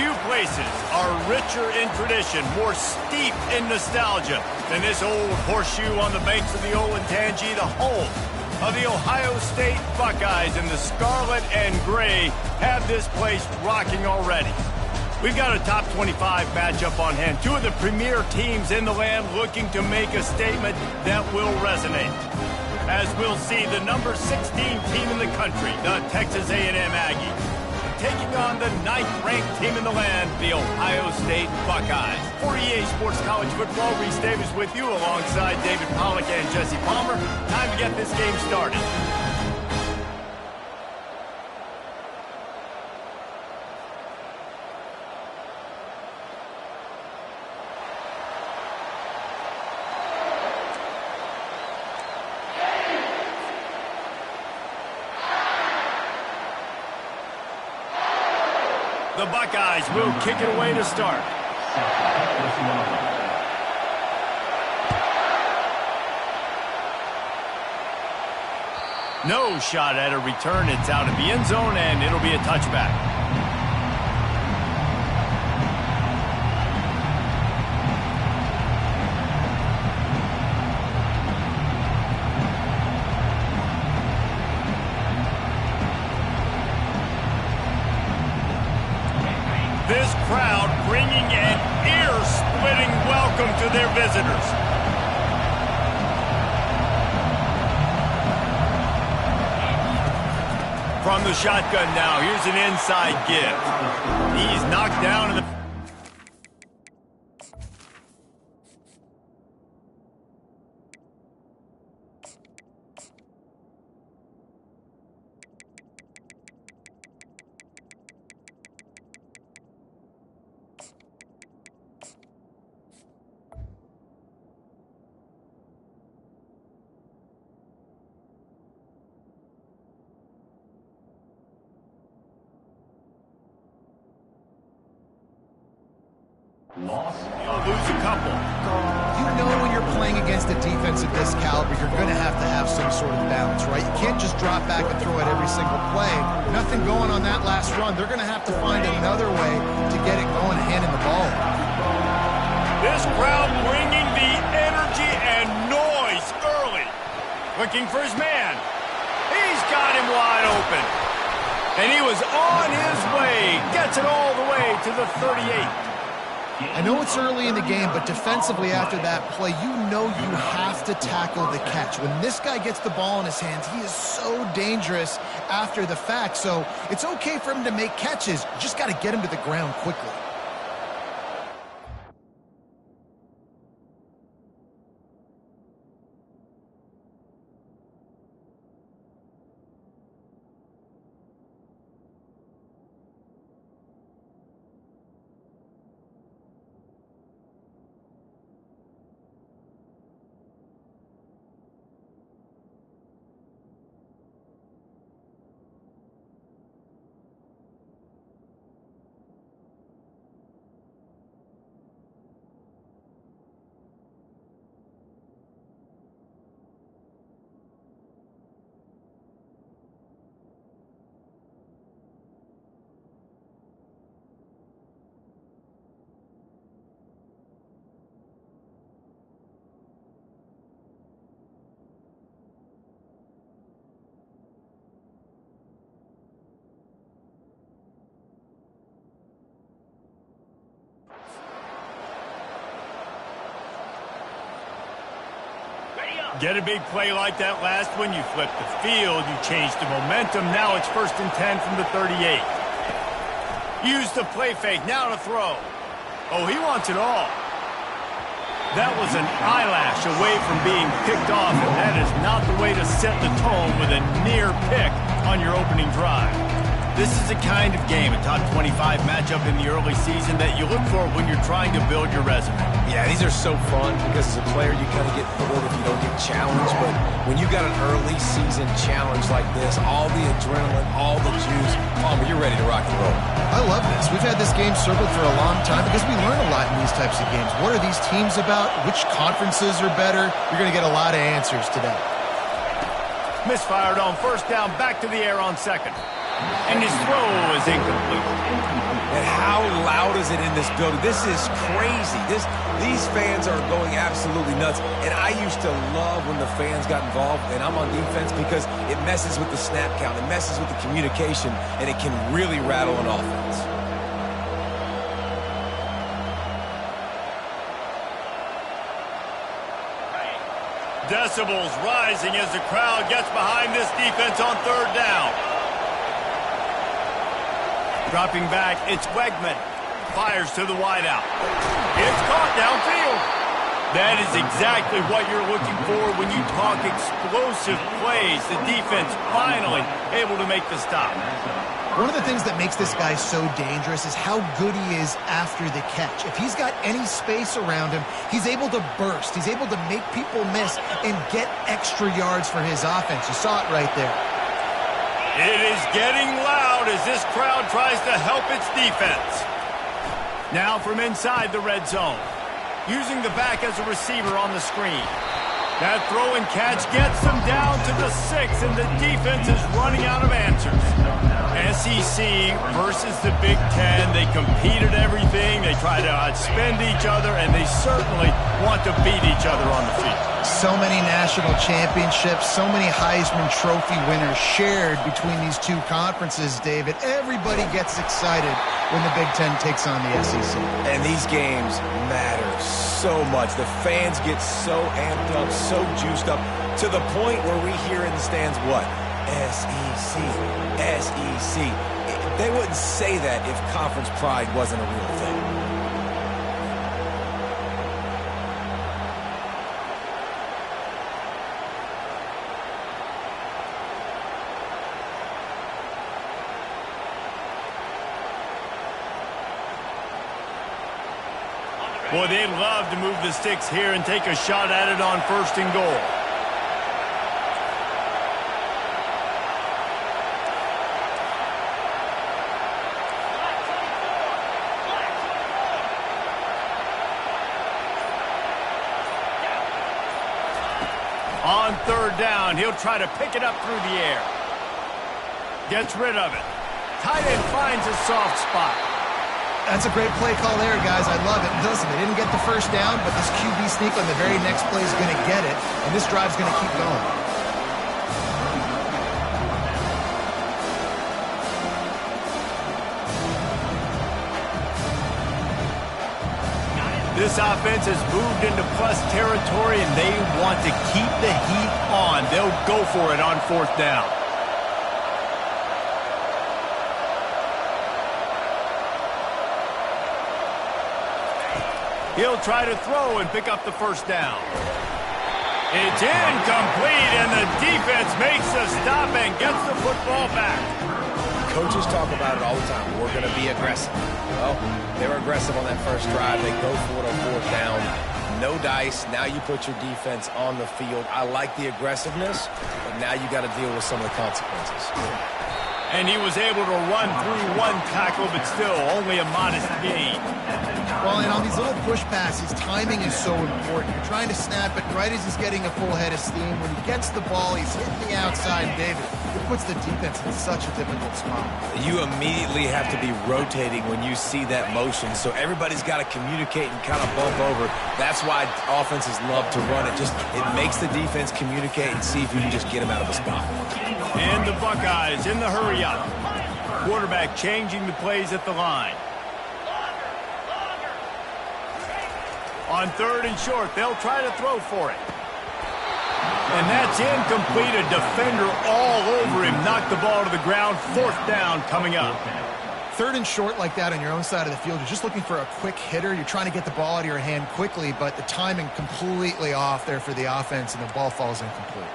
Few places are richer in tradition, more steep in nostalgia than this old horseshoe on the banks of the Olentangy, the home of the Ohio State Buckeyes, and the scarlet and gray have this place rocking already. We've got a top 25 matchup on hand. Two of the premier teams in the land looking to make a statement that will resonate. As we'll see, the number 16 team in the country, the Texas A&M Aggies, taking on the 9th-ranked team in the land, the Ohio State Buckeyes. For EA Sports College Football, Reese Davis with you alongside David Pollack and Jesse Palmer. Time to get this game started. The Buckeyes will kick it away to start. No shot at a return. It's out of the end zone, and it'll be a touchback. This crowd bringing an ear-splitting welcome to their visitors. From the shotgun now, here's an inside give. He's knocked down in the... You'll lose a couple. You know when you're playing against a defense of this caliber, you're going to have some sort of balance, right? You can't just drop back and throw it every single play. Nothing going on that last run. They're going to have to find another way to get it going, handing the ball. This crowd bringing the energy and noise early. Looking for his man. He's got him wide open. And he was on his way. Gets it all the way to the 38. I know it's early in the game, but defensively after that play, you know you have to tackle the catch. When this guy gets the ball in his hands, he is so dangerous after the fact. So it's okay for him to make catches. You just got to get him to the ground quickly. Get a big play like that last one, you flip the field, you change the momentum. Now it's 1st and 10 from the 38. Use the play fake, now to throw. Oh, he wants it all. That was an eyelash away from being picked off, and that is not the way to set the tone with a near pick on your opening drive. This is the kind of game, a top 25 matchup in the early season, that you look for when you're trying to build your resume. Yeah, these are so fun because as a player, you kind of get bored if you don't get challenged. But when you got an early season challenge like this, all the adrenaline, all the juice, Palmer, you're ready to rock and roll. I love this. We've had this game circled for a long time because we learn a lot in these types of games. What are these teams about? Which conferences are better? You're going to get a lot of answers today. Misfired on 1st down, back to the air on 2nd. And his throw is incomplete. And how loud is it in this building? This is crazy. These fans are going absolutely nuts. And I used to love when the fans got involved, and I'm on defense, because it messes with the snap count, it messes with the communication, and it can really rattle an offense. Decibels rising as the crowd gets behind this defense on third down. Dropping back, it's Wegman. Fires to the wideout. It's caught downfield. That is exactly what you're looking for when you talk explosive plays. The defense finally able to make the stop. One of the things that makes this guy so dangerous is how good he is after the catch. If he's got any space around him, he's able to burst. He's able to make people miss and get extra yards for his offense. You saw it right there. It is getting loud as this crowd tries to help its defense. Now from inside the red zone. Using the back as a receiver on the screen. That throw and catch gets them down to the 6, and the defense is running out of answers. SEC versus the Big Ten. They compete at everything. They try to outspend each other, and they certainly want to beat each other on the field. So many national championships, so many Heisman Trophy winners shared between these two conferences, David. Everybody gets excited when the Big Ten takes on the SEC. And these games matter so much. The fans get so amped up, so juiced up, to the point where we hear in the stands what? SEC, SEC. They wouldn't say that if conference pride wasn't a real thing. Boy, they'd love to move the sticks here and take a shot at it on 1st and goal. On 3rd down, he'll try to pick it up through the air. Gets rid of it. Tight end finds a soft spot. That's a great play call there, guys. I love it. Listen, they didn't get the 1st down, but this QB sneak on the very next play is going to get it, and this drive's going to keep going. This offense has moved into plus territory, and they want to keep the heat on. They'll go for it on 4th down. He'll try to throw and pick up the 1st down. It's incomplete, and the defense makes a stop and gets the football back. Coaches talk about it all the time. We're going to be aggressive. Well, they were aggressive on that first drive. They go for it on 4th down. No dice. Now you put your defense on the field. I like the aggressiveness, but now you got to deal with some of the consequences. And he was able to run through 1 tackle, but still only a modest gain. Well, and on these little push passes, timing is so important. You're trying to snap it right as he's getting a full head of steam. When he gets the ball, he's hitting the outside, David. It puts the defense in such a difficult spot. You immediately have to be rotating when you see that motion, so everybody's got to communicate and kind of bump over. That's why offenses love to run it. It makes the defense communicate and see if you can just get them out of a spot. And the Buckeyes in the hurry-up. Quarterback changing the plays at the line. On 3rd and short, they'll try to throw for it. And that's incomplete. A defender all over him. Knocked the ball to the ground. 4th down coming up. 3rd and short like that on your own side of the field, you're just looking for a quick hitter. You're trying to get the ball out of your hand quickly, but the timing completely off there for the offense, and the ball falls incomplete.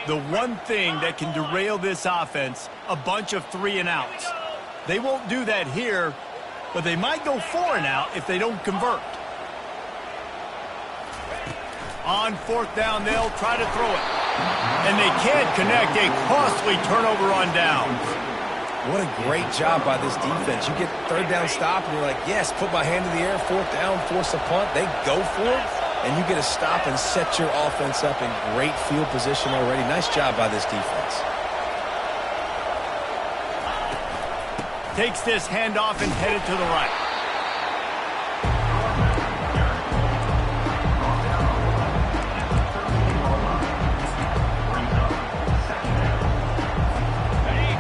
The one thing that can derail this offense, a bunch of 3 and outs. They won't do that here, but they might go 4 and out if they don't convert. On 4th down, they'll try to throw it. And they can't connect. A costly turnover on downs. What a great job by this defense. You get third down stop, and you're like, yes, put my hand in the air, fourth down, force a punt. They go for it, and you get a stop and set your offense up in great field position already. Nice job by this defense. Takes this handoff and headed to the right.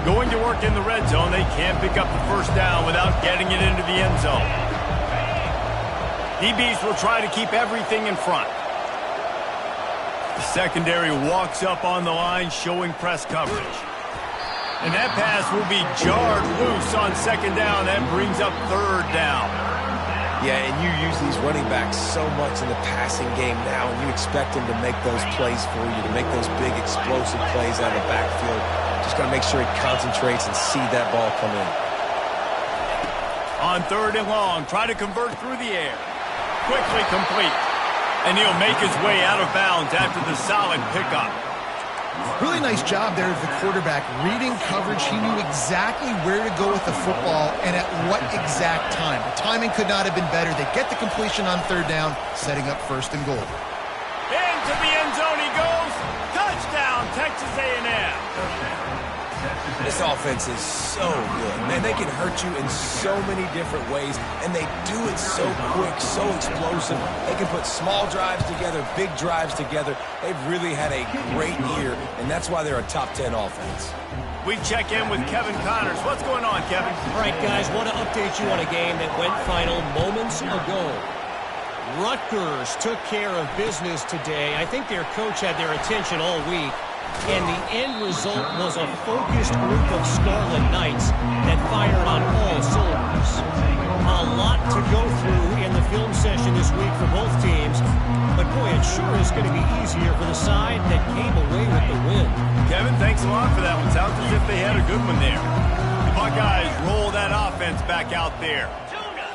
Going to work in the red zone. They can't pick up the first down without getting it into the end zone. DBs will try to keep everything in front. The secondary walks up on the line, showing press coverage. And that pass will be jarred loose on second down. That brings up third down. Yeah, and you use these running backs so much in the passing game now, and you expect them to make those plays for you, to make those big explosive plays out of the backfield. Just got to make sure he concentrates and see that ball come in. On third and long, try to convert through the air. Quickly complete. And he'll make his way out of bounds after the solid pickup. Really nice job there of the quarterback. Reading coverage, he knew exactly where to go with the football and at what exact time. The timing could not have been better. They get the completion on third down, setting up first and goal. Into the end zone he goes. Touchdown, Texas A&M. This offense is so good. Man, they can hurt you in so many different ways, and they do it so quick, so explosive. They can put small drives together, big drives together. They've really had a great year, and that's why they're a top 10 offense. We check in with Kevin Connors. What's going on, Kevin? All right, guys, want to update you on a game that went final moments ago. Rutgers took care of business today. I think their coach had their attention all week. And the end result was a focused group of Scarlet Knights that fired on all cylinders. A lot to go through in the film session this week for both teams. But boy, it sure is going to be easier for the side that came away with the win. Kevin, thanks a lot for that one. Sounds as if they had a good one there. The Buckeyes roll that offense back out there.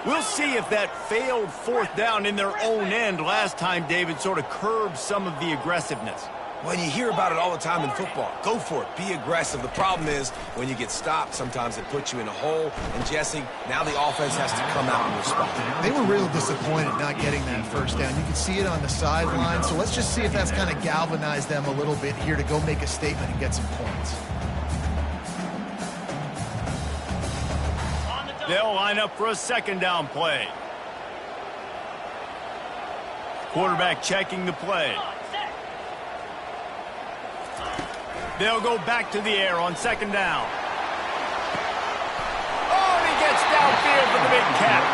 We'll see if that failed fourth down in their own end last time, David, sort of curbed some of the aggressiveness. When you hear about it all the time in football, go for it. Be aggressive. The problem is when you get stopped, sometimes it puts you in a hole. And, Jesse, now the offense has to come out and respond. They were real disappointed not getting that first down. You can see it on the sideline. So let's just see if that's kind of galvanized them a little bit here to go make a statement and get some points. They'll line up for a second down play. Quarterback checking the play. They'll go back to the air on second down. Oh, and he gets downfield for the big catch.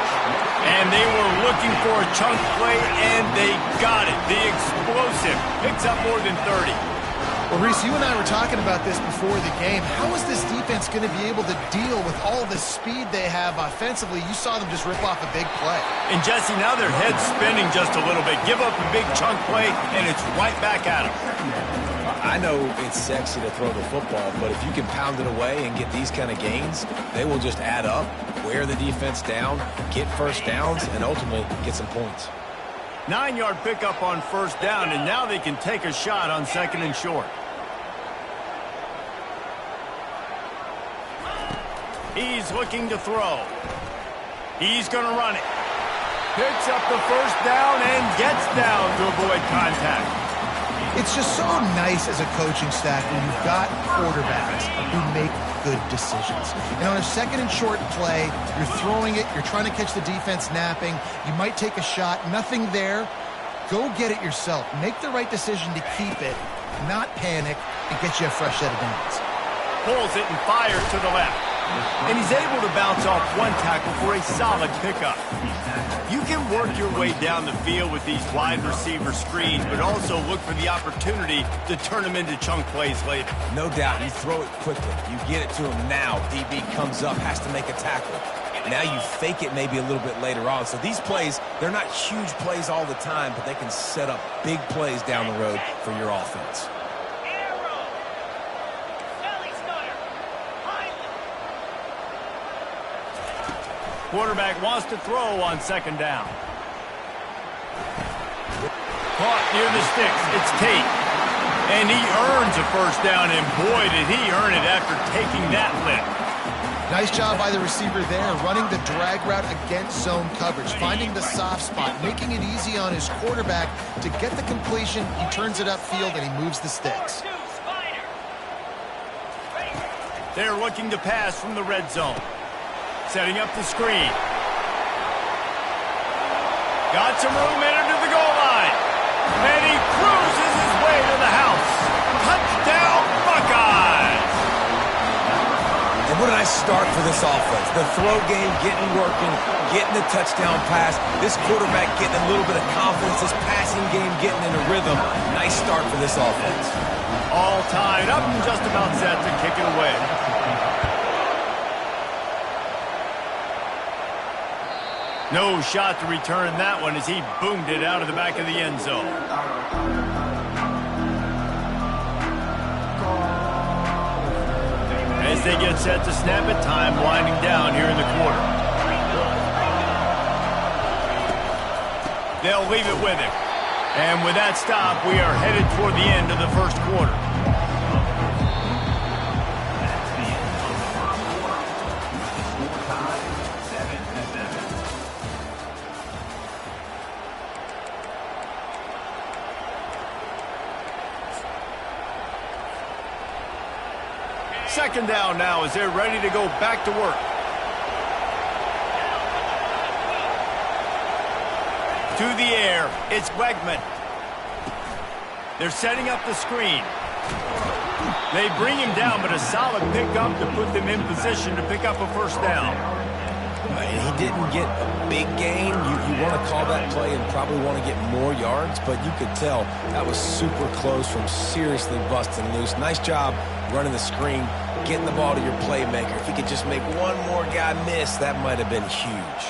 And they were looking for a chunk play, and they got it. The explosive picks up more than 30. Well, Reese, you and I were talking about this before the game. How is this defense going to be able to deal with all the speed they have offensively? You saw them just rip off a big play. And, Jesse, now their head's spinning just a little bit. Give up a big chunk play, and it's right back at them. I know it's sexy to throw the football, but if you can pound it away and get these kind of gains, they will just add up, wear the defense down, get first downs, and ultimately get some points. 9-yard pickup on first down, and now they can take a shot on second and short. He's looking to throw. He's going to run it. Picks up the first down and gets down to avoid contact. It's just so nice as a coaching staff when you've got quarterbacks who make good decisions. And on a second and short play, you're throwing it, you're trying to catch the defense napping, you might take a shot, nothing there. Go get it yourself. Make the right decision to keep it, not panic, and get you a fresh set of downs. Pulls it and fires to the left. And he's able to bounce off one tackle for a solid pickup. You can work your way down the field with these wide receiver screens, but also look for the opportunity to turn them into chunk plays later. No doubt. You throw it quickly. You get it to him now. DB comes up, has to make a tackle. Now you fake it maybe a little bit later on. So these plays, they're not huge plays all the time, but they can set up big plays down the road for your offense. Quarterback wants to throw on second down. Caught near the sticks. It's Tate. And he earns a first down, and boy, did he earn it after taking that lift. Nice job by the receiver there, running the drag route against zone coverage, finding the soft spot, making it easy on his quarterback to get the completion. He turns it upfield, and he moves the sticks. They're looking to pass from the red zone. Setting up the screen. Got some room in into the goal line. And he cruises his way to the house. Touchdown, Buckeyes! And what a nice start for this offense. The throw game getting working, getting the touchdown pass. This quarterback getting a little bit of confidence. This passing game getting in a rhythm. Nice start for this offense. All tied up and just about set to kick it away. No shot to return that one as he boomed it out of the back of the end zone. As they get set to snap it, time winding down here in the quarter. They'll leave it with him. And with that stop, we are headed toward the end of the first quarter. Second down now as they're ready to go back to work. To the air, it's Wegman. They're setting up the screen. They bring him down, but a solid pickup to put them in position to pick up a first down. He didn't get a big gain. You want to call that play and probably want to get more yards, but you could tell that was super close from seriously busting loose. Nice job running the screen, getting the ball to your playmaker. If he could just make one more guy miss, that might have been huge.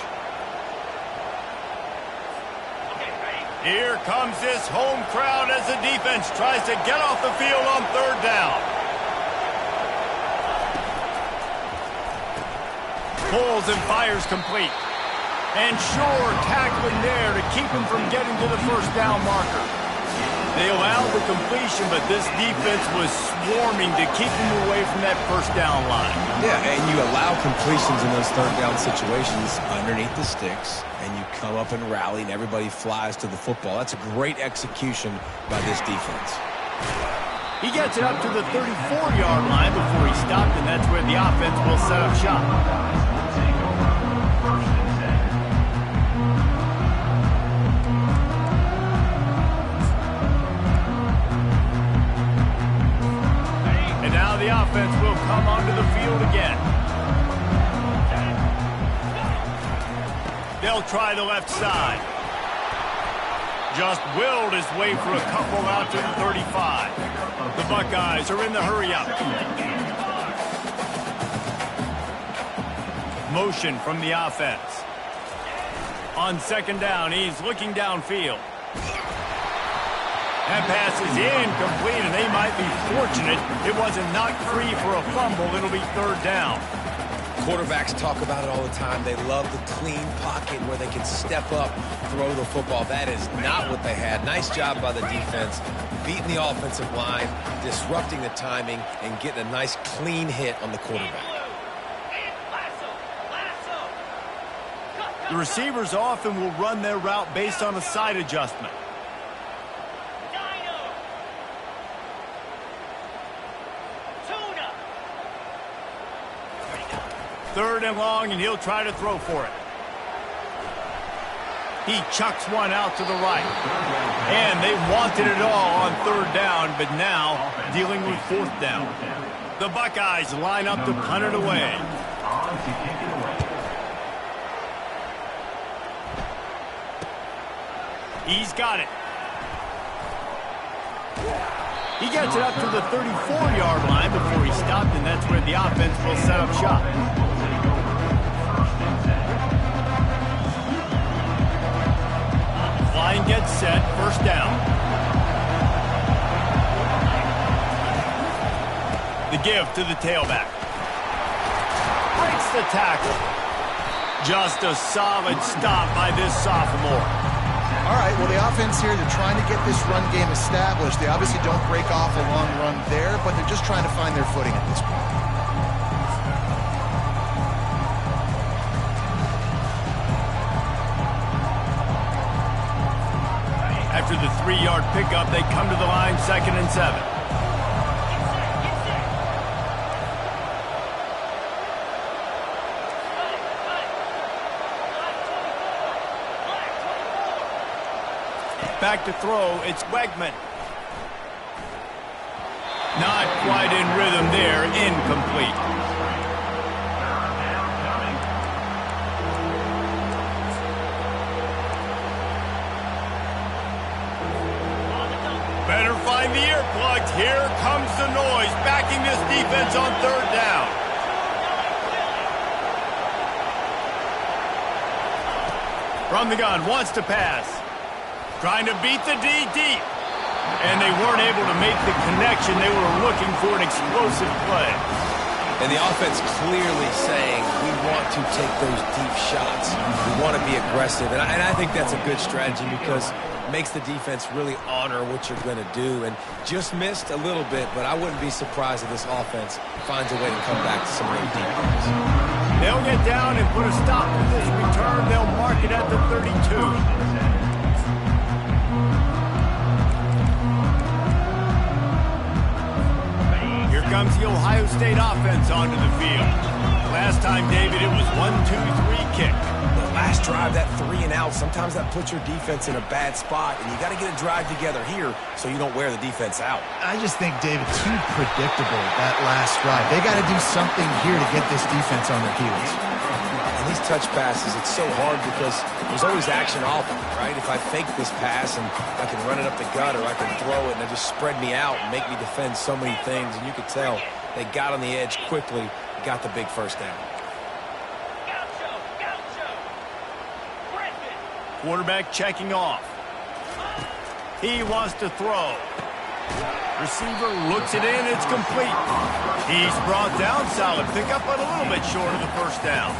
Here comes this home crowd as the defense tries to get off the field on third down. Pulls and fires complete. And sure, tackling there to keep him from getting to the first down marker. They allowed the completion, but this defense was swarming to keep him away from that first down line. Yeah, and you allow completions in those third down situations underneath the sticks, and you come up and rally, and everybody flies to the football. That's a great execution by this defense. He gets it up to the 34-yard line before he stopped, and that's where the offense will set up shop. And now the offense will come onto the field again. They'll try the left side. Just willed his way for a couple out to the 35. The Buckeyes are in the hurry-up. Motion from the offense. On second down, he's looking downfield. That pass is incomplete, and they might be fortunate it wasn't knocked free for a fumble. It'll be third down. Quarterbacks talk about it all the time. They love the clean pocket where they can step up, throw the football. That is not what they had. Nice job by the defense, beating the offensive line, disrupting the timing, and getting a nice clean hit on the quarterback. The receivers often will run their route based on a side adjustment. Third and long, and he'll try to throw for it. He chucks one out to the right. And they wanted it all on third down, but now dealing with fourth down. The Buckeyes line up to punt it away. He's got it. He gets it up to the 34-yard line before he stopped, and that's where the offense will set up shop. Line gets set, first down. The give to the tailback. Breaks the tackle. Just a solid stop by this sophomore. All right, well, the offense here, they're trying to get this run game established. They obviously don't break off a long run there, but they're just trying to find their footing at this point. After the 3-yard pickup, they come to the line 2nd and 7. Back to throw, it's Wegman. Not quite in rhythm there, incomplete. Better find the earplugs. Here comes the noise, backing this defense on 3rd down. From the gun, wants to pass. Trying to beat the D deep. And they weren't able to make the connection. They were looking for an explosive play. And the offense clearly saying, we want to take those deep shots. We want to be aggressive. And I think that's a good strategy because it makes the defense really honor what you're going to do. And just missed a little bit, but I wouldn't be surprised if this offense finds a way to come back to some of those deep ones. They'll get down and put a stop to this return. They'll mark it at the 32. Comes the Ohio State offense onto the field. Last time, David, it was 1-2-3 kick. The last drive, that 3 and out, sometimes that puts your defense in a bad spot, and you got to get a drive together here so you don't wear the defense out. I just think, David, too predictable, that last drive. They got to do something here to get this defense on their heels. And these touch passes, it's so hard because there's always action off them, right? If I fake this pass and I can run it up the gut or I can throw it and it just spread me out and make me defend so many things, and you could tell they got on the edge quickly, got the big first down. Quarterback checking off. He wants to throw. Receiver looks it in, it's complete. He's brought down, solid pickup, but a little bit short of the first down.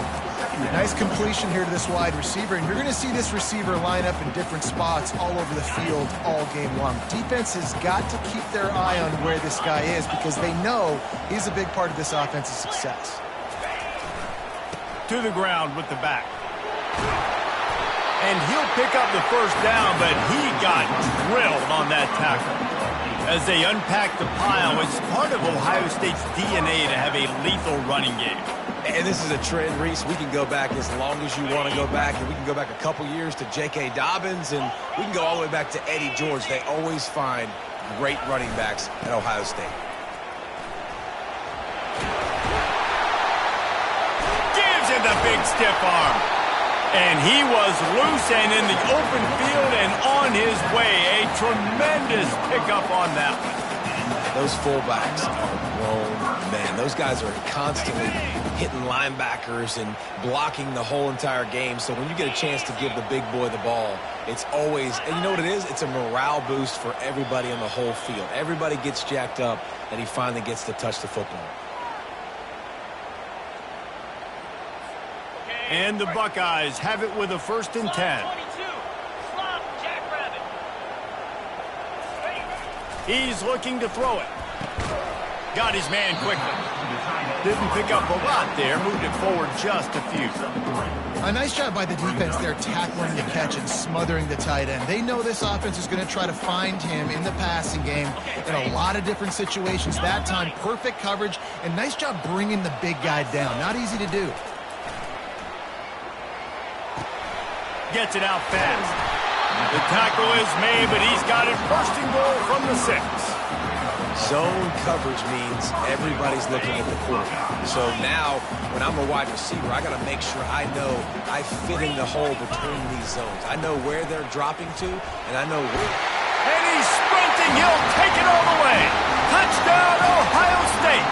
Nice completion here to this wide receiver, and you're going to see this receiver line up in different spots all over the field all game long. Defense has got to keep their eye on where this guy is because they know he's a big part of this offense's success. To the ground with the back. And he'll pick up the first down, but he got drilled on that tackle. As they unpack the pile, it's part of Ohio State's DNA to have a lethal running game. And this is a trend, Reese. We can go back as long as you want to go back, and we can go back a couple years to J.K. Dobbins, and we can go all the way back to Eddie George. They always find great running backs at Ohio State. Gives him the big stiff arm. And he was loose and in the open field and on his way. A tremendous pickup on that one. Those fullbacks are grown men. Those guys are constantly hitting linebackers and blocking the whole entire game. So when you get a chance to give the big boy the ball, it's always, and you know what it is? It's a morale boost for everybody on the whole field. Everybody gets jacked up, and he finally gets to touch the football. And the Buckeyes have it with a 1st and 10. He's looking to throw it. Got his man quickly. Didn't pick up a lot there. Moved it forward just a few. A nice job by the defense there tackling the catch and smothering the tight end. They know this offense is going to try to find him in the passing game in a lot of different situations. That time, perfect coverage and nice job bringing the big guy down. Not easy to do. Gets it out fast. The tackle is made, but he's got it 1st and goal from the 6. Zone coverage means everybody's looking at the quarterback. So now, when I'm a wide receiver, I got to make sure I know I fit in the hole between these zones. I know where they're dropping to, and I know where. And he's sprinting. He'll take it all the way. Touchdown, Ohio State.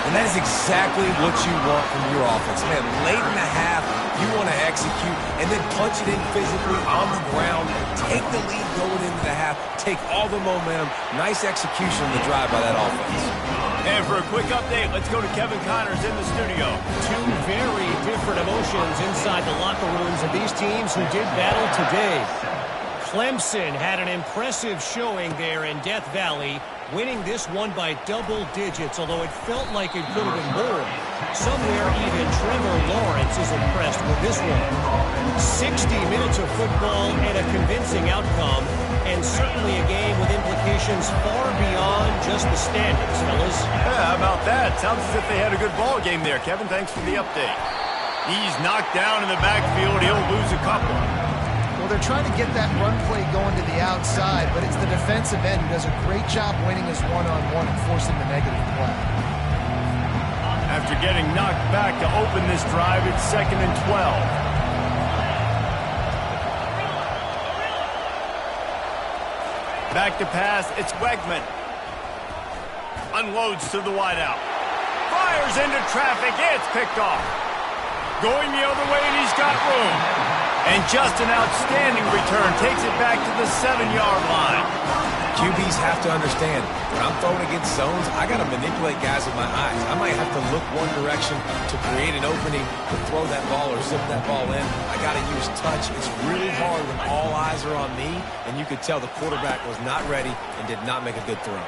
And that is exactly what you want from your offense. Man, late in the half, you want to execute and then punch it in physically on the ground, take the lead going into the half, take all the momentum. Nice execution on the drive by that offense. And for a quick update, let's go to Kevin Connors in the studio. Two very different emotions inside the locker rooms of these teams who did battle today. Clemson had an impressive showing there in Death Valley winning this one by double digits, although it felt like it could have been more. Somewhere even Trevor Lawrence is impressed with this one. 60 minutes of football and a convincing outcome, and certainly a game with implications far beyond just the standings, fellas. Yeah, how about that? Sounds as if they had a good ball game there, Kevin. Thanks for the update. He's knocked down in the backfield. He'll lose a couple. Well, they're trying to get that run play going to the outside, but it's the defensive end who does a great job winning his one-on-one and forcing the negative play. After getting knocked back to open this drive, it's 2nd and 12. Back to pass, it's Wegman. Unloads to the wideout. Fires into traffic, it's picked off. Going the other way, and he's got room. And just an outstanding return. Takes it back to the 7-yard line. QBs have to understand, when I'm throwing against zones, I got to manipulate guys with my eyes. I might have to look one direction to create an opening to throw that ball or zip that ball in. I got to use touch. It's really hard when all eyes are on me, and you could tell the quarterback was not ready and did not make a good throw.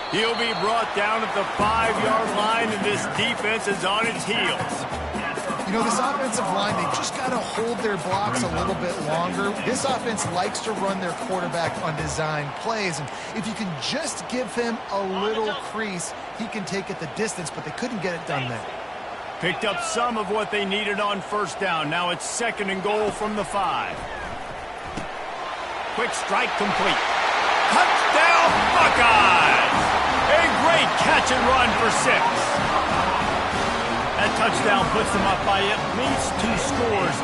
He'll be brought down at the 5-yard line, and this defense is on its heels. You know, this offensive line, they just got to hold their blocks a little bit longer. This offense likes to run their quarterback on design plays, and if you can just give him a little crease, he can take it the distance, but they couldn't get it done there. Picked up some of what they needed on first down. Now it's 2nd and goal from the 5. Quick strike complete. Touchdown, Buckeyes! A great catch and run for 6. That touchdown puts them up by at least 2 scores.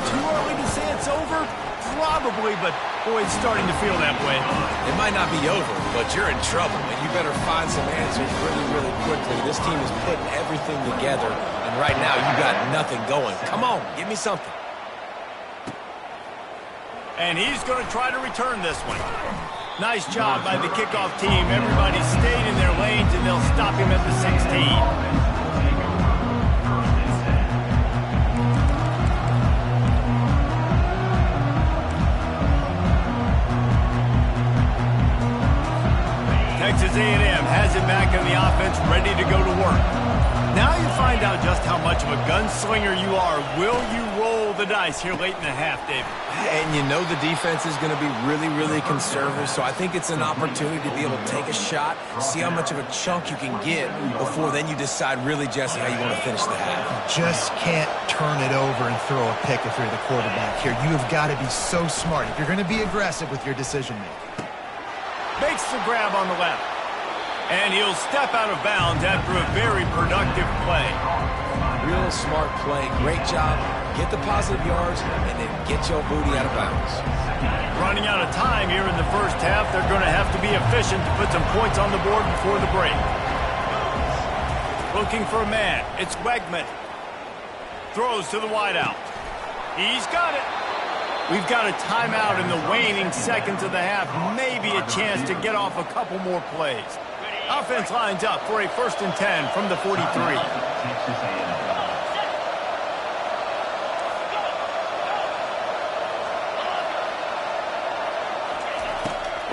Too early to say it's over? Probably, but boy, it's starting to feel that way. It might not be over, but you're in trouble, and you better find some answers really, really quickly. This team is putting everything together, and right now you got nothing going. Come on, give me something. And he's going to try to return this one. Nice job by the kickoff team. Everybody stayed in their lanes, and they'll stop him at the 16. Texas A&M has it back in the offense, ready to go to work. Now you find out just how much of a gunslinger you are. Will you roll the dice here late in the half, David? And you know the defense is going to be really, really conservative, so I think it's an opportunity to be able to take a shot, see how much of a chunk you can get before then you decide really, Jesse, how you want to finish the half. You just can't turn it over and throw a pick if you're the quarterback here. You have got to be so smart if you're going to be aggressive with your decision-making. Makes the grab on the left. And he'll step out of bounds after a very productive play. Real smart play. Great job. Get the positive yards and then get your booty out of bounds. Running out of time here in the first half. They're going to have to be efficient to put some points on the board before the break. Looking for a man. It's Wegman. Throws to the wideout. He's got it. We've got a timeout in the waning seconds of the half. Maybe a chance to get off a couple more plays. Offense lines up for a 1st and 10 from the 43.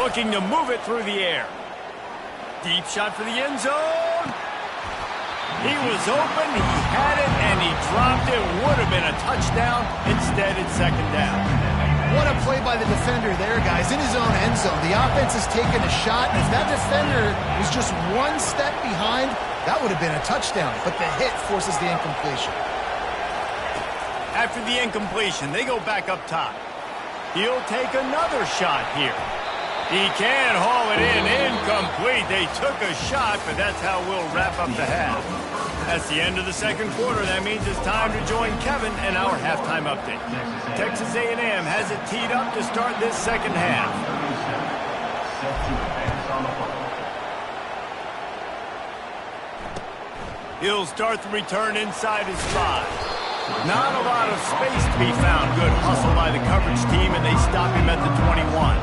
Looking to move it through the air. Deep shot for the end zone. He was open, he had it, and he dropped it. Would have been a touchdown. Instead, it's 2nd down. What a play by the defender there, guys. In his own end zone, the offense has taken a shot, and if that defender was just one step behind, that would have been a touchdown. But the hit forces the incompletion. After the incompletion, they go back up top. He'll take another shot here. He can haul it in. Incomplete. They took a shot, but that's how we'll wrap up the half. That's the end of the 2nd quarter. That means it's time to join Kevin and our halftime update. Texas A&M has it teed up to start this 2nd half. He'll start the return inside his 5. Not a lot of space to be found. Good hustle by the coverage team, and they stop him at the 21.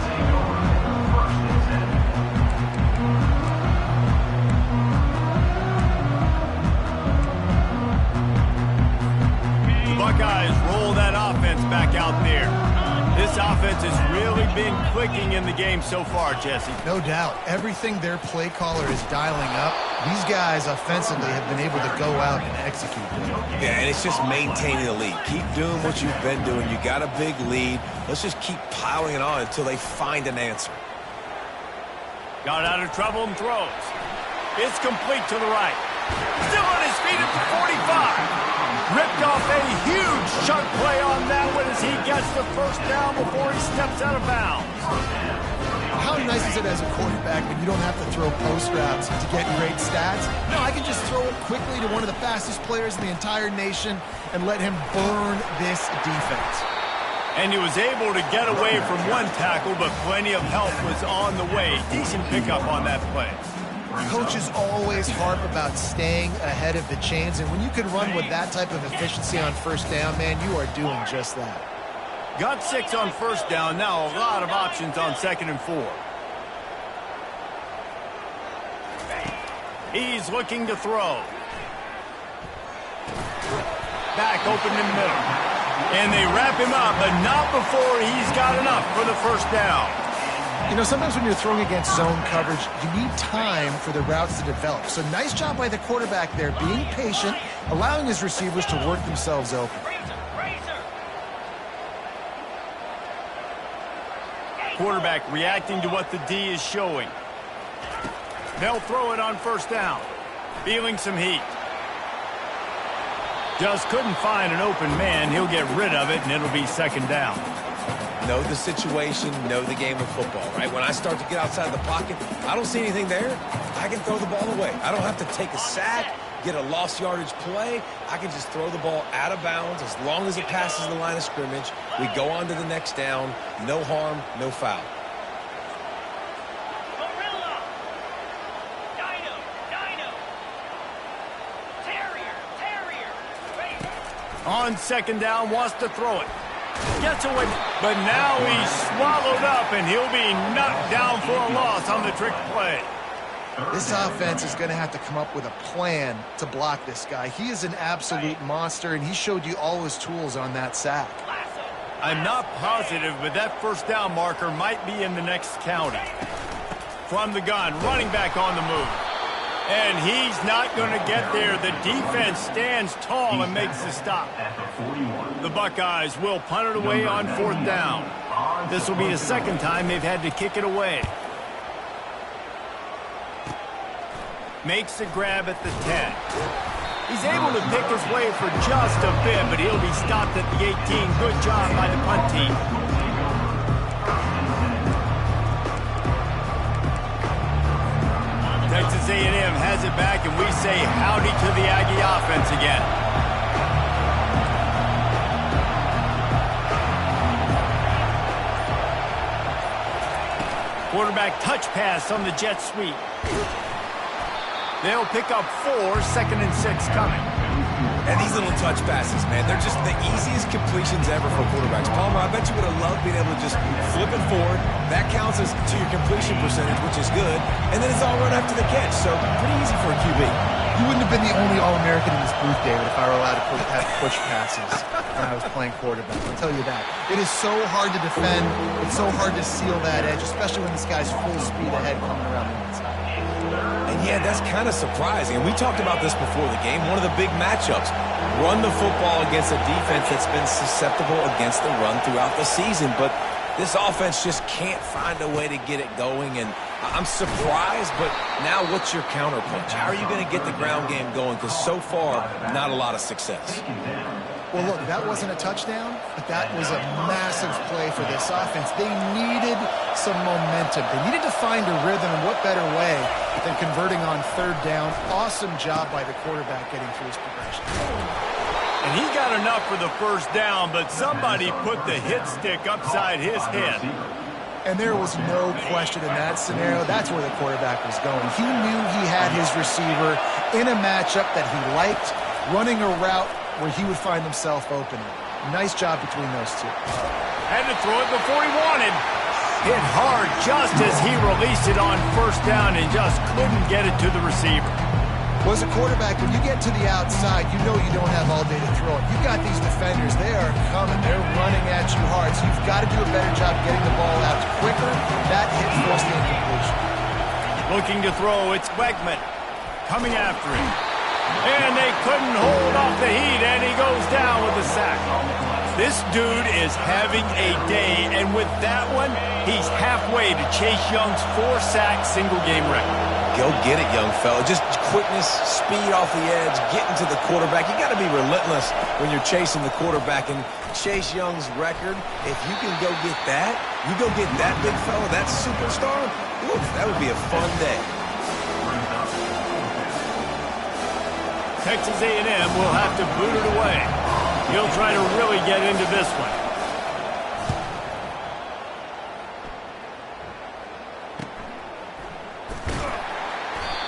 Buckeyes roll that offense back out there. This offense has really been clicking in the game so far, Jesse. No doubt. Everything their play caller is dialing up, these guys offensively have been able to go out and execute. Yeah, and it's just maintaining the lead. Keep doing what you've been doing. You got a big lead. Let's just keep piling it on until they find an answer. Got out of trouble and throws. It's complete to the right. Still on his feet at the 45. Ripped off a huge chunk play on that one as he gets the first down before he steps out of bounds. How nice is it as a quarterback when you don't have to throw post routes to get great stats? No, I can just throw it quickly to one of the fastest players in the entire nation and let him burn this defense. And he was able to get away from one tackle, but plenty of help was on the way. Decent pickup on that play. Coaches always harp about staying ahead of the chains, and when you can run with that type of efficiency on first down, man, you are doing just that. Got 6 on first down. Now a lot of options on 2nd and 4. He's looking to throw. Back open in the middle. And they wrap him up, but not before he's got enough for the first down. You know, sometimes when you're throwing against zone coverage, you need time for the routes to develop. So nice job by the quarterback there, being patient, allowing his receivers to work themselves open. Quarterback reacting to what the D is showing. They'll throw it on first down. Feeling some heat. Just couldn't find an open man. He'll get rid of it, and it'll be 2nd down. Know the situation, know the game of football, right? When I start to get outside the pocket, I don't see anything there. I can throw the ball away. I don't have to take a sack, get a lost yardage play. I can just throw the ball out of bounds as long as it passes the line of scrimmage. We go on to the next down. No harm, no foul. On 2nd down, wants to throw it. Gets away, but now he's swallowed up, and he'll be knocked down for a loss on the trick play. This offense is going to have to come up with a plan to block this guy. He is an absolute monster, and he showed you all his tools on that sack. I'm not positive, but that first down marker might be in the next county. From the gun, running back on the move. And he's not going to get there. The defense stands tall and makes the stop. The Buckeyes will punt it away on 4th down. This will be the 2nd time they've had to kick it away. Makes the grab at the 10. He's able to pick his way for just a bit, but he'll be stopped at the 18. Good job by the punt team. Texas A&M has it back, and we say howdy to the Aggie offense again. Quarterback touch pass on the jet sweep. They'll pick up 4, 2nd and 6 coming. And these little touch passes, man, they're just the easiest completions ever for quarterbacks. Palmer, I bet you would have loved being able to just flip it forward. That counts as to your completion percentage, which is good. And then it's all run after the catch, so pretty easy for a QB. You wouldn't have been the only All-American in this booth, David, if I were allowed to have push passes when I was playing quarterback. I'll tell you that. It is so hard to defend. It's so hard to seal that edge, especially when this guy's full speed ahead coming around the inside. And yeah, that's kind of surprising. And we talked about this before the game. One of the big matchups. Run the football against a defense that's been susceptible against the run throughout the season. But this offense just can't find a way to get it going. And I'm surprised, but now what's your counterpunch? How are you going to get the ground game going? Because so far, not a lot of success. Well, look, that wasn't a touchdown, but that was a massive play for this offense. They needed some momentum. They needed to find a rhythm, and what better way than converting on 3rd down. Awesome job by the quarterback getting through his progression. And he got enough for the first down, but somebody put the hit stick upside his head. And there was no question in that scenario. That's where the quarterback was going. He knew he had his receiver in a matchup that he liked, running a route where he would find himself open. Nice job between those two. Had to throw it before he wanted. Hit hard just as he released it on first down and just couldn't get it to the receiver. Well, as a quarterback, when you get to the outside, you know you don't have all day to throw it. You got these defenders. They are coming. They're running at you hard. So you've got to do a better job getting the ball out quicker. That hit forced the incompletion. Looking to throw, it's Wegman coming after him. And they couldn't hold off the heat, and he goes down with a sack. This dude is having a day, and with that one, he's halfway to Chase Young's 4-sack single-game record. Go get it, young fella. Just quickness, speed off the edge, getting to the quarterback. You got to be relentless when you're chasing the quarterback. And Chase Young's record, if you can go get that, you go get that big fella, that superstar, oof, that would be a fun day. Texas A&M will have to boot it away. He'll try to really get into this one.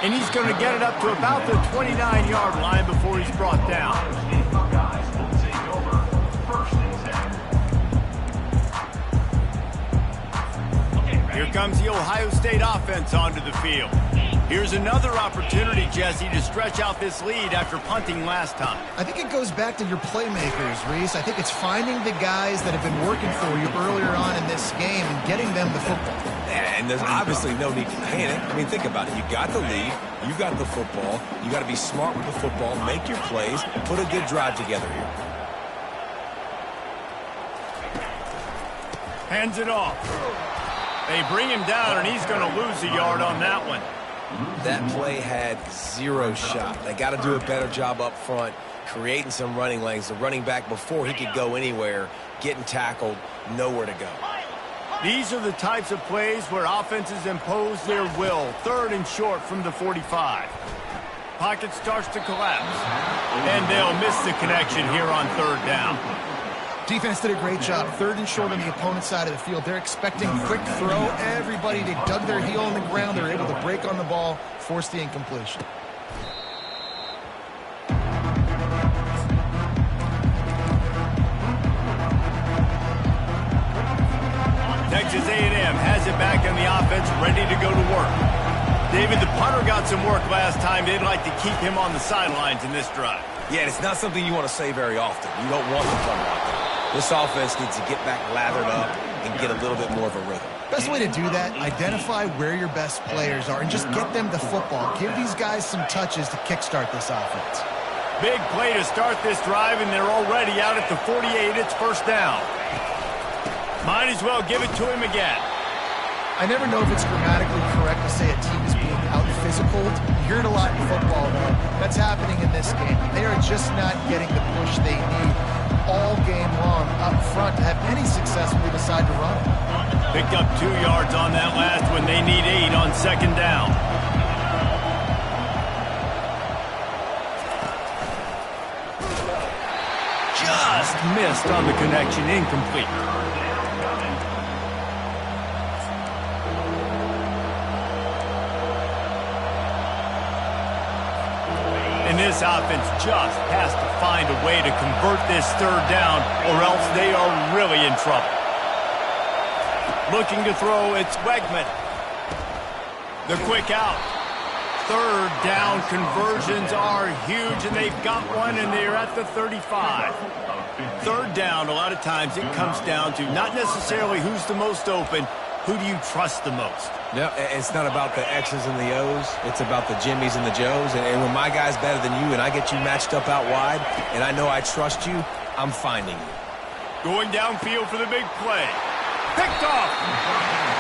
And he's going to get it up to about the 29-yard line before he's brought down. Here comes the Ohio State offense onto the field. Here's another opportunity, Jesse, to stretch out this lead after punting last time. I think it goes back to your playmakers, Reese. I think it's finding the guys that have been working for you earlier on in this game and getting them the football. And there's obviously no need to panic. I mean, think about it. You got the lead. You got the football. You got to be smart with the football. Make your plays. Put a good drive together here. Hands it off. They bring him down, and he's going to lose a yard on that one. That play had zero shot. They got to do a better job up front, creating some running lanes. The running back, before he could go anywhere, getting tackled, nowhere to go. These are the types of plays where offenses impose their will. 3rd and short from the 45. Pocket starts to collapse. And they'll miss the connection here on 3rd down. Defense did a great job. 3rd and short on the opponent's side of the field. They're expecting quick throw. Everybody, they dug their heel on the ground. They're able to break on the ball, force the incompletion. Texas A&M has it back on the offense, ready to go to work. David, the punter got some work last time. They'd like to keep him on the sidelines in this drive. Yeah, it's not something you want to say very often. You don't want the punter out there. This offense needs to get back lathered up and get a little bit more of a rhythm. Best way to do that, identify where your best players are and just get them the football. Give these guys some touches to kickstart this offense. Big play to start this drive, and they're already out at the 48. It's 1st down. Might as well give it to him again. I never know if it's grammatically correct to say a team is being out-physical. You hear it a lot in football, though. That's happening in this game. They are just not getting the push they need all game long up front to have any success when they decide to run. Picked up 2 yards on that last one. They need 8 on 2nd down. Just missed on the connection, incomplete. And this offense just has to find a way to convert this 3rd down, or else they are really in trouble. Looking to throw, it's Wegman. The quick out. 3rd down conversions are huge, and they've got one, and they're at the 35. 3rd down, a lot of times it comes down to not necessarily who's the most open, who do you trust the most? Yeah, it's not about the X's and the O's. It's about the Jimmys and the Joes. And when my guy's better than you and I get you matched up out wide and I know I trust you, I'm finding you. Going downfield for the big play. Picked off.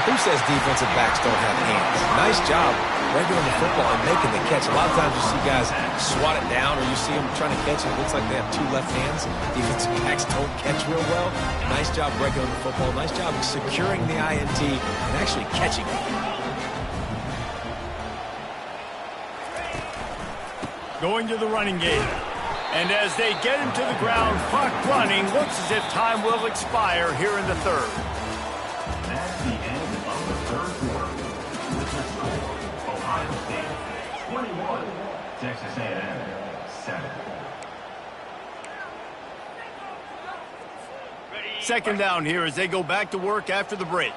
Who says defensive backs don't have hands? Nice job regular the football and making the catch. A lot of times you see guys swat it down or you see them trying to catch it. It looks like they have 2 left hands. Defensive backs don't catch real well. Nice job breaking on the football. Nice job securing the INT and actually catching it. Going to the running game. And as they get him to the ground, clock running, looks as if time will expire here in the 3rd. That's the end of the 3rd quarter. With the score, Ohio State 21, Texas A&M 7. 2nd down here as they go back to work after the break.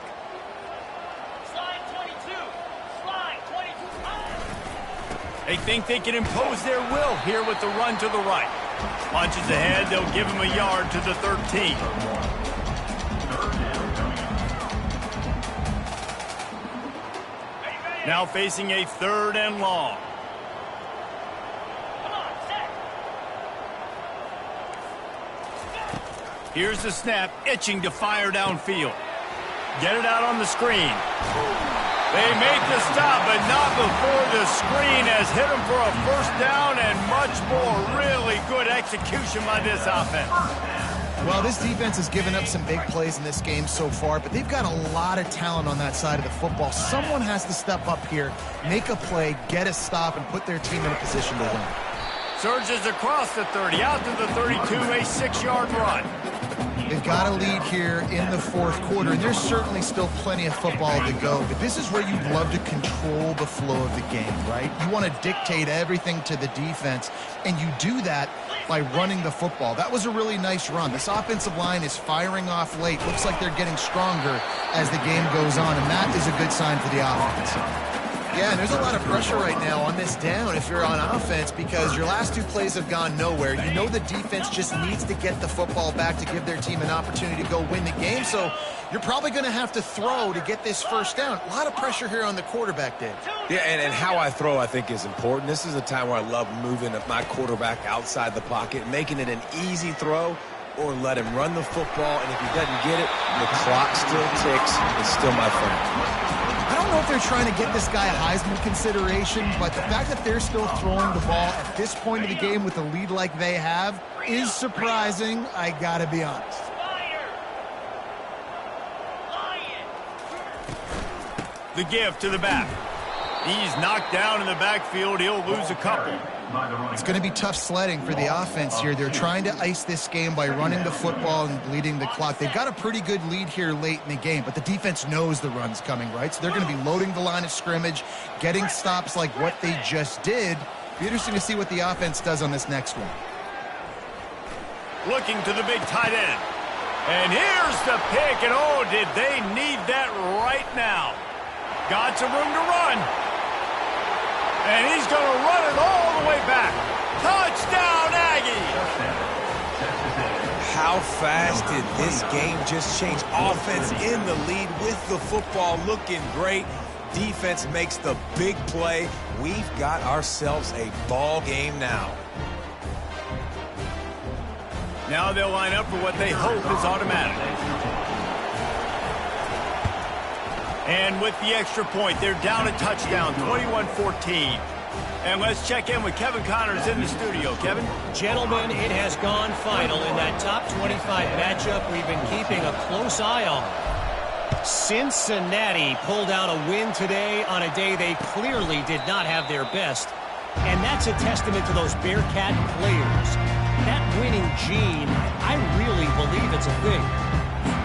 They think they can impose their will here with the run to the right. Punches ahead, they'll give him a yard to the 13. Now facing a 3rd and long. Here's the snap, itching to fire downfield. Get it out on the screen. They make the stop, but not before the screen has hit them for a 1st down and much more. Really good execution by this offense. Well, this defense has given up some big plays in this game so far, but they've got a lot of talent on that side of the football. Someone has to step up here, make a play, get a stop, and put their team in a position to win. Surges across the 30, out to the 32, a 6-yard run. They've got a lead here in the 4th quarter, and there's certainly still plenty of football to go, but this is where you'd love to control the flow of the game, right? You want to dictate everything to the defense, and you do that by running the football. That was a really nice run. This offensive line is firing off late. Looks like they're getting stronger as the game goes on, and that is a good sign for the offense. Yeah, and there's a lot of pressure right now on this down if you're on offense because your last 2 plays have gone nowhere. You know the defense just needs to get the football back to give their team an opportunity to go win the game, so you're probably going to have to throw to get this 1st down. A lot of pressure here on the quarterback, Dave. Yeah, and how I throw, I think, is important. This is a time where I love moving my quarterback outside the pocket, making it an easy throw, or let him run the football, and if he doesn't get it, the clock still ticks. It's still my fault. I don't know if they're trying to get this guy a Heisman consideration, but the fact that they're still throwing the ball at this point of the game with a lead like they have is surprising, I gotta be honest. The give to the back. He's knocked down in the backfield. He'll lose a couple. It's going to be tough sledding for the offense here. They're trying to ice this game by running the football and bleeding the clock. They've got a pretty good lead here late in the game, but the defense knows the run's coming, right? So they're going to be loading the line of scrimmage, getting stops like what they just did. Be interesting to see what the offense does on this next one. Looking to the big tight end. And here's the pick, and oh, did they need that right now. Got some room to run. And he's going to run it all the way back. Touchdown, Aggies! How fast did this game just change? Offense in the lead with the football looking great. Defense makes the big play. We've got ourselves a ball game now. Now they'll line up for what they hope is automatic. And with the extra point, they're down a touchdown, 21-14. And let's check in with Kevin Connors in the studio. Kevin? Gentlemen, it has gone final in that top 25 matchup we've been keeping a close eye on. Cincinnati pulled out a win today on a day they clearly did not have their best. And that's a testament to those Bearcat players. That winning gene, I really believe it's a thing.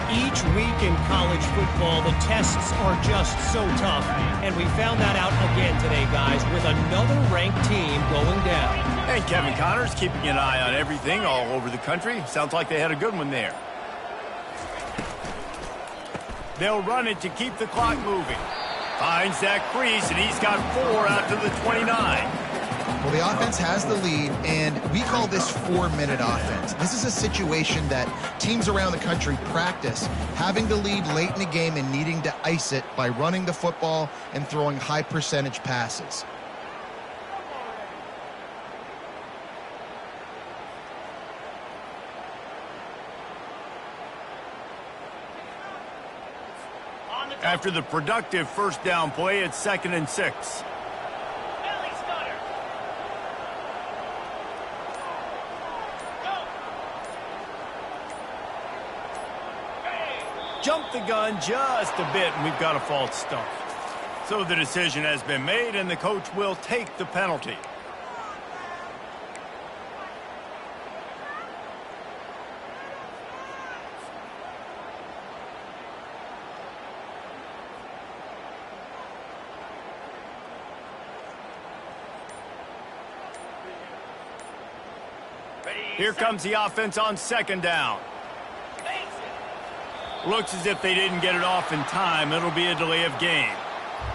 Each week in college football, the tests are just so tough. And we found that out again today, guys, with another ranked team going down. And Kevin Connors keeping an eye on everything all over the country. Sounds like they had a good one there. They'll run it to keep the clock moving. Finds that crease, and he's got 4 out to the 29. Well, the offense has the lead, and we call this 4-minute offense. This is a situation that teams around the country practice, having the lead late in the game and needing to ice it by running the football and throwing high-percentage passes. After the productive first down play, it's 2nd and 6. Jumped the gun just a bit, and we've got a false start. So the decision has been made, and the coach will take the penalty. Here comes the offense on 2nd down. Looks as if they didn't get it off in time. It'll be a delay of game.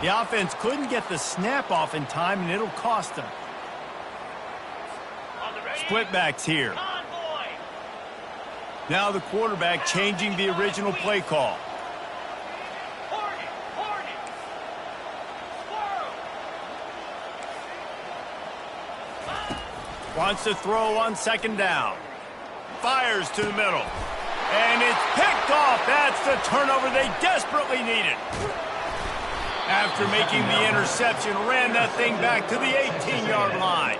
The offense couldn't get the snap off in time, and it'll cost them. Split backs here. Now the quarterback changing the original play call. Wants to throw on second down. Fires to the middle. And it's picked off. That's the turnover they desperately needed. After making the interception, ran that thing back to the 18-yard line.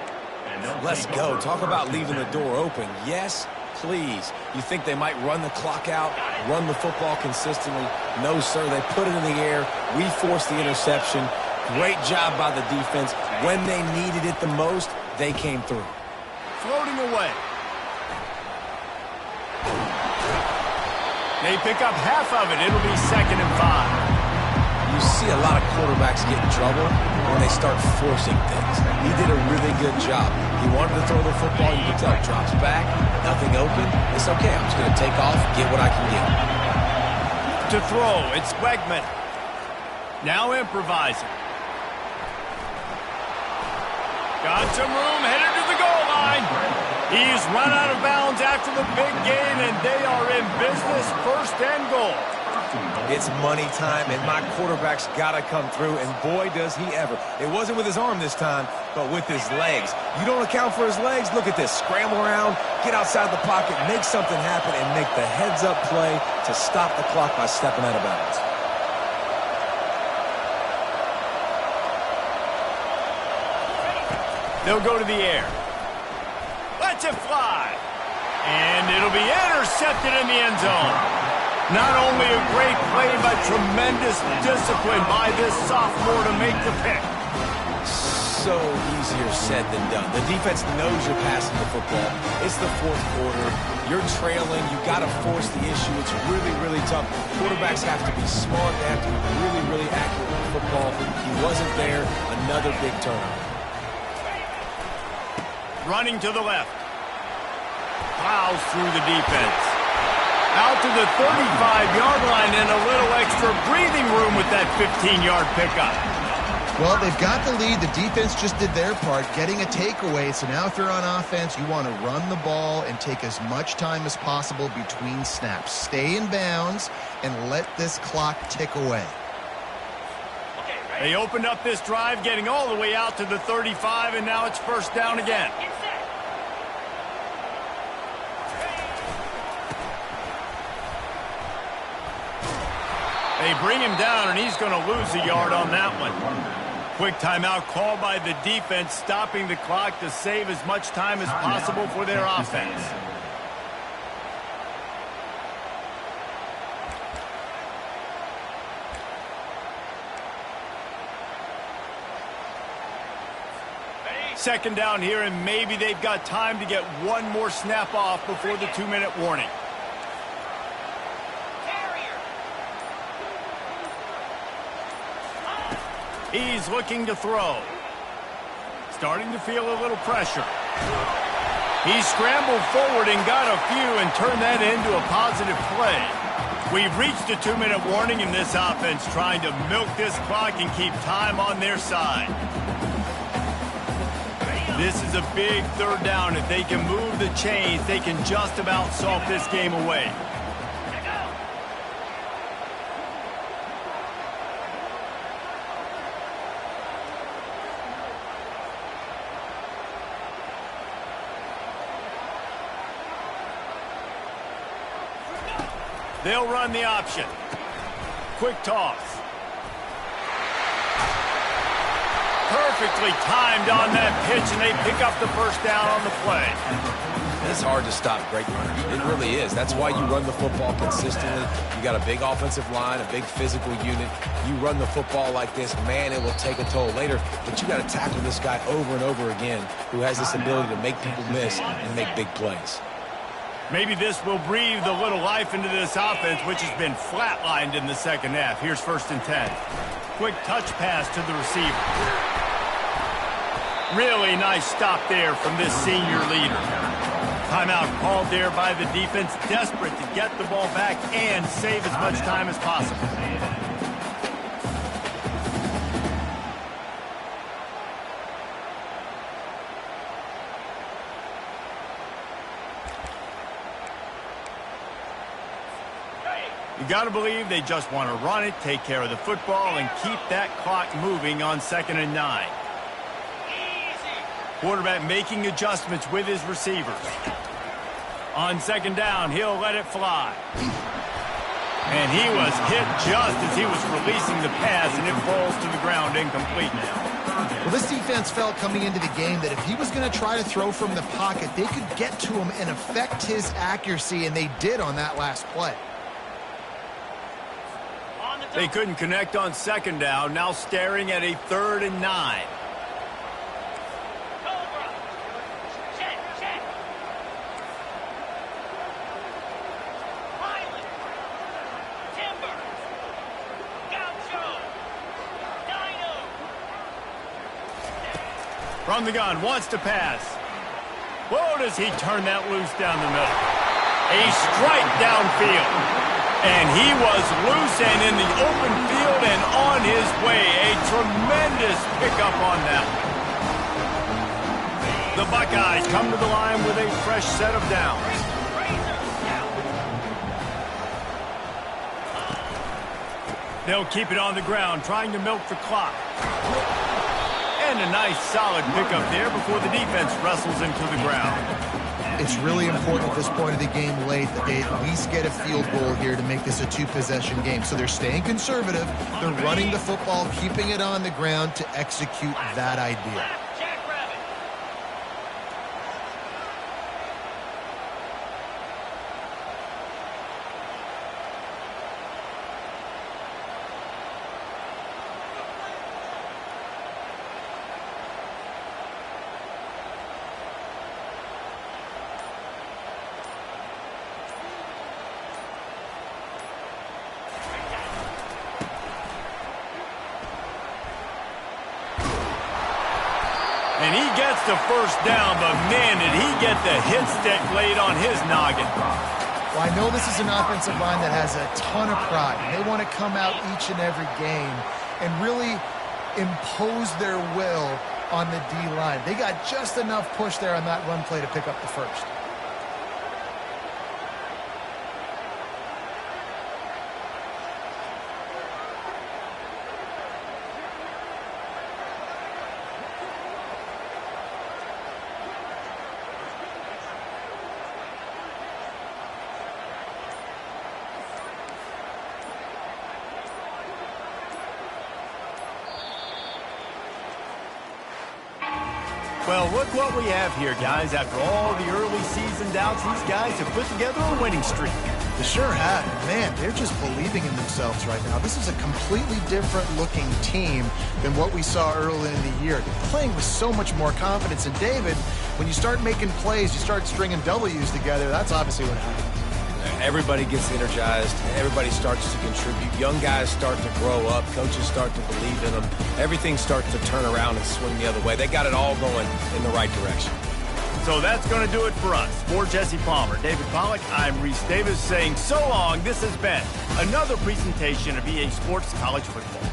Let's go. Talk about leaving the door open. Yes, please. You think they might run the clock out, run the football consistently? No, sir. They put it in the air. We forced the interception. Great job by the defense. When they needed it the most, they came through. Floating away. They pick up half of it. It'll be 2nd and 5. You see a lot of quarterbacks get in trouble when they start forcing things. He did a really good job. He wanted to throw the football. You can tell. Drops back. Nothing open. It's okay. I'm just going to take off, get what I can get. To throw, it's Wegman. Now improvising. Got some room, headed to the goal line. He's run out of bounds after the big gain, and they are in business, 1st and goal. It's money time, and my quarterback's got to come through, and boy, does he ever. It wasn't with his arm this time, but with his legs. You don't account for his legs? Look at this. Scramble around, get outside the pocket, make something happen, and make the heads-up play to stop the clock by stepping out of bounds. They'll go to the air. Lets it fly. And it'll be intercepted in the end zone. Not only a great play, but tremendous discipline by this sophomore to make the pick. So easier said than done. The defense knows you're passing the football. It's the 4th quarter. You're trailing. You got to force the issue. It's really, really tough. Quarterbacks have to be smart. They have to be really, really accurate with the football. He wasn't there. Another big turnover. Running to the left. Plows through the defense. Out to the 35-yard line and a little extra breathing room with that 15-yard pickup. Well, they've got the lead. The defense just did their part, getting a takeaway. So now if you're on offense, you want to run the ball and take as much time as possible between snaps. Stay in bounds and let this clock tick away. They opened up this drive, getting all the way out to the 35, and now it's 1st down again. They bring him down, and he's going to lose a yard on that one. Quick timeout called by the defense, stopping the clock to save as much time as possible for their offense. Second down here, and maybe they've got time to get one more snap off before the 2-minute warning. He's looking to throw. Starting to feel a little pressure. He scrambled forward and got a few and turned that into a positive play. We've reached a 2-minute warning in this offense, trying to milk this clock and keep time on their side. This is a big 3rd down. If they can move the chains, they can just about salt this game away. They'll run the option. Quick toss. Perfectly timed on that pitch, and they pick up the 1st down on the play. It's hard to stop great runners. It really is. That's why you run the football consistently. You got a big offensive line, a big physical unit. You run the football like this, man, it will take a toll later. But you got to tackle this guy over and over again who has this ability to make people miss and make big plays. Maybe this will breathe a little life into this offense, which has been flatlined in the 2nd half. Here's 1st and 10. Quick touch pass to the receiver. Really nice stop there from this senior leader. Timeout called there by the defense, desperate to get the ball back and save as much time as possible. You got to believe they just want to run it, take care of the football, and keep that clock moving on 2nd and 9. Quarterback making adjustments with his receivers. On 2nd down, he'll let it fly. And he was hit just as he was releasing the pass, and it falls to the ground incomplete now. Well, this defense felt coming into the game that if he was going to try to throw from the pocket, they could get to him and affect his accuracy, and they did on that last play. They couldn't connect on 2nd down, now staring at a 3rd and 9. From the gun, wants to pass. Whoa, does he turn that loose down the middle. A strike downfield. And he was loose and in the open field and on his way. A tremendous pickup on that. The Buckeyes come to the line with a fresh set of downs. They'll keep it on the ground, trying to milk the clock. And a nice solid pickup there before the defense wrestles into the ground. It's really important at this point of the game late that they at least get a field goal here to make this a 2-possession game. So they're staying conservative. They're running the football, keeping it on the ground to execute that idea. And he gets the first down, but man, did he get the hit stick laid on his noggin. Well, I know this is an offensive line that has a ton of pride. They want to come out each and every game and really impose their will on the D-line. They got just enough push there on that run play to pick up the first. Well, look what we have here, guys. After all the early season doubts, these guys have put together a winning streak. They sure have. Man, they're just believing in themselves right now. This is a completely different looking team than what we saw early in the year. They're playing with so much more confidence. And David, when you start making plays, you start stringing W's together, that's obviously what happens. Everybody gets energized. Everybody starts to contribute. Young guys start to grow up. Coaches start to believe in them. Everything starts to turn around and swing the other way. They got it all going in the right direction. So that's going to do it for us. For Jesse Palmer, David Pollack, I'm Reese Davis saying so long. This has been another presentation of EA Sports College Football.